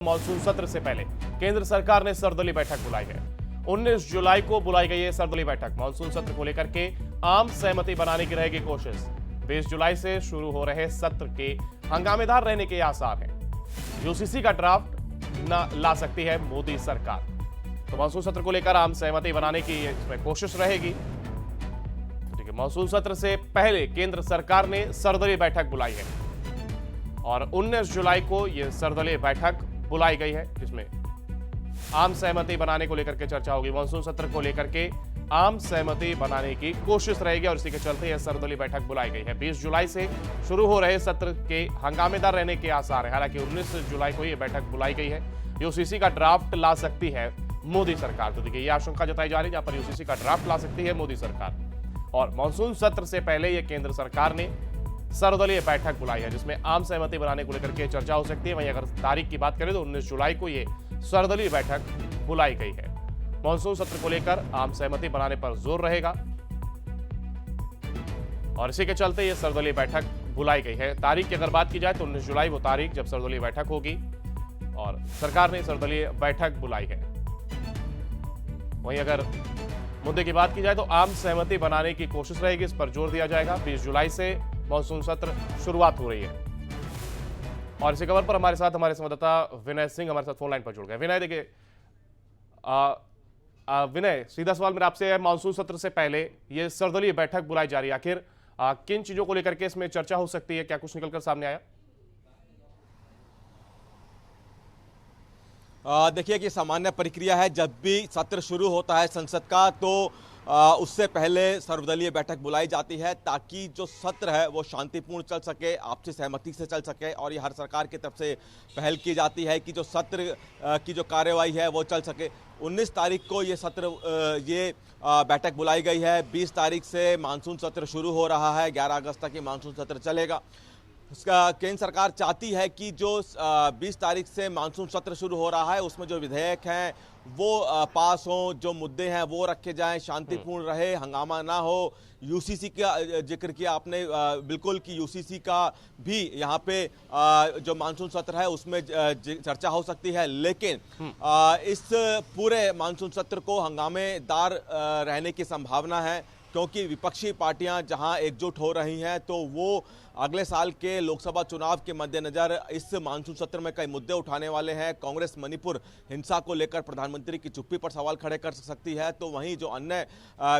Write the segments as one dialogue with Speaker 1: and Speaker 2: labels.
Speaker 1: Monsoon सत्र से पहले केंद्र सरकार ने सर्वदलीय बैठक बुलाई है। 19 जुलाई को बुलाई गई है सर्वदलीय बैठक। मॉनसून सत्र को लेकर के आम सहमति बनाने की रहेगी कोशिश। 20 जुलाई से शुरू हो रहे सत्र के हंगामेदार रहने के आसार हैं। यूसीसी का ड्राफ्ट न ला सकती है मोदी सरकार। तो मॉनसून सत्र को लेकर आम सहमति बनाने की इसमें कोशिश रहेगी। ठीक है, मॉनसून सत्र से पहले केंद्र सरकार ने सर्वदलीय बैठक बुलाई है और 19 जुलाई को यह सर्वदलीय बैठक बुलाई गई है, जिसमें आम सहमति बनाने को लेकर के चर्चा होगी। मॉनसून सत्र को लेकर के आम सहमति बनाने की कोशिश रहेगी और इसी के चलते यह सर्वदलीय बैठक बुलाई गई है। 20 जुलाई से शुरू हो रहे सत्र के हंगामेदार रहने के आसार है। हालांकि 19 जुलाई को यह बैठक बुलाई गई है। यूसीसी का ड्राफ्ट ला सकती है मोदी सरकार। तो देखिए, यह आशंका जताई जा रही है, जहां पर यूसीसी का ड्राफ्ट ला सकती है मोदी सरकार। और मॉनसून सत्र से पहले यह केंद्र सरकार ने सर्वदलीय बैठक बुलाई है, जिसमें आम सहमति बनाने को लेकर के चर्चा हो सकती है। वहीं अगर तारीख की बात करें तो 19 जुलाई को यह सर्वदलीय बैठक बुलाई गई है। मॉनसून सत्र को लेकर आम सहमति बनाने पर जोर रहेगा और इसी के चलते यह सर्वदलीय बैठक बुलाई गई है। तारीख की अगर बात की जाए तो 19 जुलाई वो तारीख जब सर्वदलीय बैठक होगी और सरकार ने सर्वदलीय बैठक बुलाई है। वहीं अगर मुद्दे की बात की जाए तो आम सहमति बनाने की कोशिश रहेगी, इस पर जोर दिया जाएगा। 20 जुलाई से मॉनसून सत्र शुरुआत हो रही है और इसी खबर पर हमारे साथ हमारे संवाददाता विनय सिंह हमारे साथ फोन लाइन पर जुड़ गए। विनय, देखिए विनय, सीधा सवाल मेरा आपसे है, मॉनसून सत्र से पहले ये सर्वदलीय बैठक बुलाई जा रही है, आखिर किन चीजों को लेकर के इसमें चर्चा हो सकती है? क्या कुछ निकलकर सामने आया?
Speaker 2: देखिए कि सामान्य प्रक्रिया है, जब भी सत्र शुरू होता है संसद का तो उससे पहले सर्वदलीय बैठक बुलाई जाती है ताकि जो सत्र है वो शांतिपूर्ण चल सके, आपसी सहमति से चल सके। और ये हर सरकार की तरफ से पहल की जाती है कि जो सत्र की जो कार्यवाही है वो चल सके। 19 तारीख को ये सत्र बैठक बुलाई गई है। 20 तारीख से मानसून सत्र शुरू हो रहा है, 11 अगस्त तक ये मानसून सत्र चलेगा। उसका केंद्र सरकार चाहती है कि जो 20 तारीख से मानसून सत्र शुरू हो रहा है उसमें जो विधेयक हैं वो पास हों, जो मुद्दे हैं वो रखे जाएं, शांतिपूर्ण रहे, हंगामा ना हो। यूसीसी का जिक्र किया आपने, बिल्कुल कि यूसीसी का भी यहाँ पे जो मानसून सत्र है उसमें चर्चा हो सकती है। लेकिन इस पूरे मानसून सत्र को हंगामेदार रहने की संभावना है, क्योंकि विपक्षी पार्टियां जहां एकजुट हो रही हैं तो वो अगले साल के लोकसभा चुनाव के मद्देनजर इस मानसून सत्र में कई मुद्दे उठाने वाले हैं। कांग्रेस मणिपुर हिंसा को लेकर प्रधानमंत्री की चुप्पी पर सवाल खड़े कर सकती है, तो वहीं जो अन्य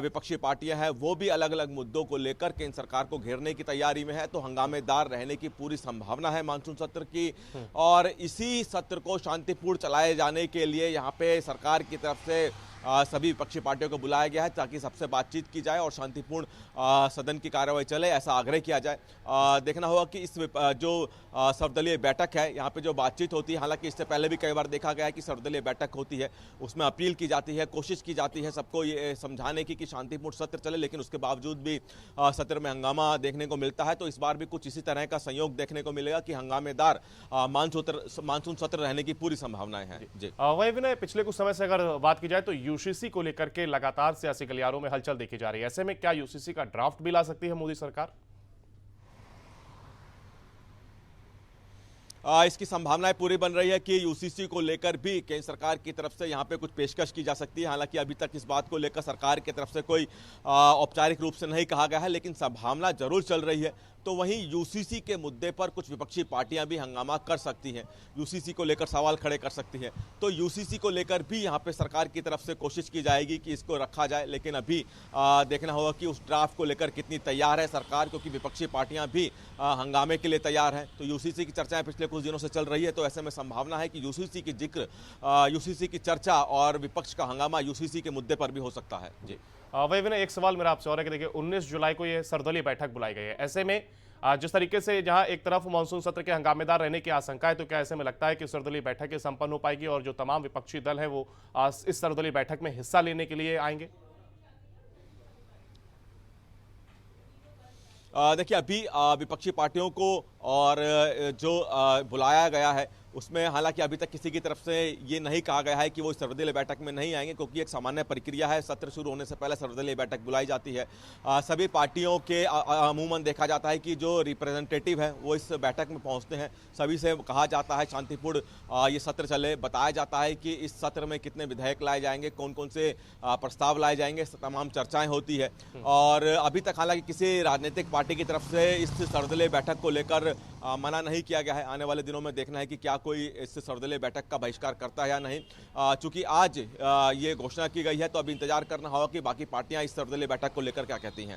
Speaker 2: विपक्षी पार्टियां हैं वो भी अलग अलग मुद्दों को लेकर केंद्र सरकार को घेरने की तैयारी में है। तो हंगामेदार रहने की पूरी संभावना है मानसून सत्र की। और इसी सत्र को शांतिपूर्ण चलाए जाने के लिए यहाँ पे सरकार की तरफ से सभी विपक्षी पार्टियों को बुलाया गया है ताकि सबसे बातचीत की जाए और शांतिपूर्ण सदन की कार्रवाई चले, ऐसा आग्रह किया जाए। देखना होगा कि इस जो सर्वदलीय बैठक है यहाँ पे जो बातचीत होती है, हालांकि इससे पहले भी कई बार देखा गया है कि सर्वदलीय बैठक होती है, उसमें अपील की जाती है, कोशिश की जाती है सबको ये समझाने की कि शांतिपूर्ण सत्र चले, लेकिन उसके बावजूद भी सत्र में हंगामा देखने को मिलता है। तो इस बार भी कुछ इसी तरह का संयोग देखने को मिलेगा कि हंगामेदार मानसून सत्र रहने की पूरी संभावनाएं हैं। जी
Speaker 1: वही विनय, पिछले कुछ समय से अगर बात की जाए तो यूसीसी को लेकर के लगातार सियासी गलियारों में हलचल देखी जा रही है। ऐसे में क्या यूसीसी का ड्राफ्ट भी ला सकती है मोदी सरकार?
Speaker 2: इसकी संभावनाएं पूरी बन रही है कि यूसीसी को लेकर भी केंद्र सरकार की तरफ से यहाँ पे कुछ पेशकश की जा सकती है। हालांकि अभी तक इस बात को लेकर सरकार की तरफ से कोई औपचारिक रूप से नहीं कहा गया है, लेकिन संभावना जरूर चल रही है। तो वहीं यूसीसी के मुद्दे पर कुछ विपक्षी पार्टियां भी हंगामा कर सकती हैं, यूसीसी को लेकर सवाल खड़े कर सकती हैं। तो यूसीसी को लेकर भी यहाँ पे सरकार की तरफ से कोशिश की जाएगी कि इसको रखा जाए, लेकिन अभी देखना होगा कि उस ड्राफ्ट को लेकर कितनी तैयार है सरकार, क्योंकि विपक्षी पार्टियां भी हंगामे के लिए तैयार हैं। तो यूसीसी की चर्चाएं पिछले कुछ दिनों से चल रही है, तो ऐसे में संभावना है कि यूसीसी की जिक्र, यूसीसी की चर्चा और विपक्ष का हंगामा यूसीसी के मुद्दे पर भी हो सकता है। जी
Speaker 1: वही विनय, एक सवाल मेरा आपसे और है कि देखिए 19 जुलाई को यह सर्वदलीय बैठक बुलाई गई है। ऐसे में जिस तरीके से जहां एक तरफ मानसून सत्र के हंगामेदार रहने की आशंका है, तो क्या ऐसे में लगता है कि सर्वदलीय बैठक संपन्न हो पाएगी और जो तमाम विपक्षी दल है वो इस सर्वदलीय बैठक में हिस्सा लेने के लिए आएंगे?
Speaker 2: देखिए, अभी विपक्षी पार्टियों को और जो बुलाया गया है उसमें हालांकि अभी तक किसी की तरफ से ये नहीं कहा गया है कि वो इस सर्वदलीय बैठक में नहीं आएंगे, क्योंकि एक सामान्य प्रक्रिया है। सत्र शुरू होने से पहले सर्वदलीय बैठक बुलाई जाती है। सभी पार्टियों के अमूमन देखा जाता है कि जो रिप्रेजेंटेटिव हैं वो इस बैठक में पहुंचते हैं। सभी से कहा जाता है शांतिपूर्ण ये सत्र चले, बताया जाता है कि इस सत्र में कितने विधेयक लाए जाएंगे, कौन कौन से प्रस्ताव लाए जाएंगे, तमाम चर्चाएं होती है। और अभी तक हालांकि किसी राजनीतिक पार्टी की तरफ से इस सर्वदलीय बैठक को लेकर मना नहीं किया गया है। आने वाले दिनों में देखना है कि क्या कोई इस सर्वदलीय बैठक का बहिष्कार करता है या नहीं। चूंकि आज ये घोषणा की गई है, तो अभी इंतजार करना होगा कि बाकी पार्टियां इस सर्वदलीय बैठक को लेकर क्या कहती हैं।